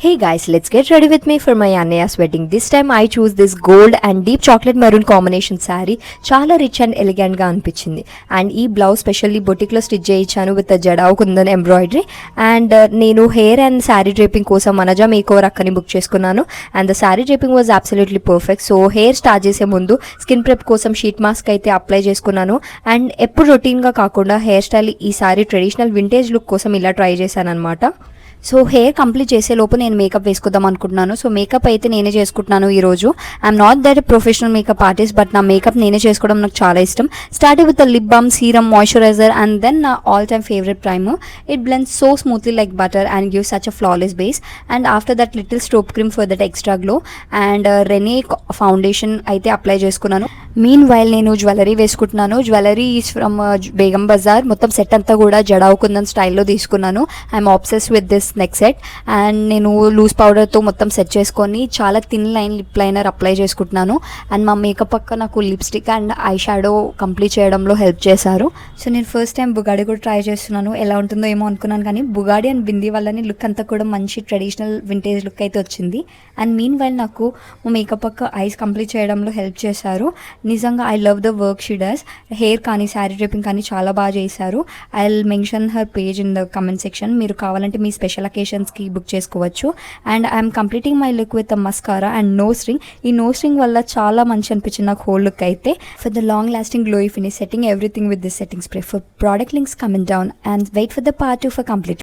Hey guys, let's get ready with me for my Anya's wedding. This time I choose this gold and deep chocolate maroon combination saree. చాలా rich and elegant గా అనిపించింది. And ఈ blouse specially boutique లో stitch చేయించాను with jadau kundan embroidery. And నేను hair and sari draping కోసం మనజా makeover అక్కని book చేసుకున్నాను. And the sari draping was absolutely perfect. So hair start చేసే ముందు స్కిన్ ప్రెప్ కోసం షీట్ మాస్క్ అయితే అప్లై చేసుకున్నాను. అండ్ ఎప్పుడు రొటీన్ గా కాకుండా హెయిర్ స్టైల్ ఈసారి ట్రెడిషనల్ వింటేజ్ లుక్ కోసం ఇలా ట్రై చేశాను అనమాట. సో హెయిర్ కంప్లీట్ చేసే లోపు నేను మేకప్ వేసుకుందాం అనుకుంటున్నాను. సో మేకప్ అయితే నేనే చేసుకుంటున్నాను ఈరోజు. I'm not that professional makeup artist, but నా మేకప్ నేనే చేసుకోవడం నాకు చాలా ఇష్టం. Starting with the lip balm, serum, moisturiser and then నా all time favourite primer. It blends so smoothly like butter and gives such a flawless base. And after that little stop cream for that extra glow. And Renee foundation అయితే apply చేసుకున్నాను. Meanwhile నేను jewellery వేసుకుంటున్నాను. Jewellery is from Begum Bazar. మొత్తం set అంతా కూడా జడావ్ కుందన్ స్టైల్లో తీసుకున్నాను. I'm obsess with this neck set. And నేను లూజ్ పౌడర్తో మొత్తం సెట్ చేసుకొని చాలా thin line lip liner apply చేసుకుంటున్నాను. అండ్ మా మేకప్ పక్క నాకు lipstick and eye shadow complete చేయడంలో హెల్ప్ చేశారు. సో నేను ఫస్ట్ టైం బుగాడి కూడా ట్రై చేస్తున్నాను. ఎలా ఉంటుందో ఏమో అనుకున్నాను, కానీ బుగాడి అండ్ బిందీ వల్లనే లుక్ అంతా కూడా మంచి ట్రెడిషనల్ వింటేజ్ లుక్ అయితే వచ్చింది. అండ్ మీన్ వైల్ నాకు మా మేకప్ పక్క ఐస్ కంప్లీట్ చేయడంలో హెల్ప్ చేశారు. నిజంగా I love the work she does. Hair కానీ శారీ డ్రేపింగ్ కానీ చాలా బాగా చేశారు. I will mention her page in the comment section. మీరు కావాలంటే మీ స్పెషల్ అకేషన్స్కి బుక్ చేసుకోవచ్చు. And I'm completing my look with mascara and nose ring. ఈ నోస్ రింగ్ వల్ల చాలా మంచి అనిపించింది నాకు హోల్ లుక్ అయితే. For the long lasting glowy finish, setting everything with this setting spray. For product links comment down and wait for the part 2 for complete.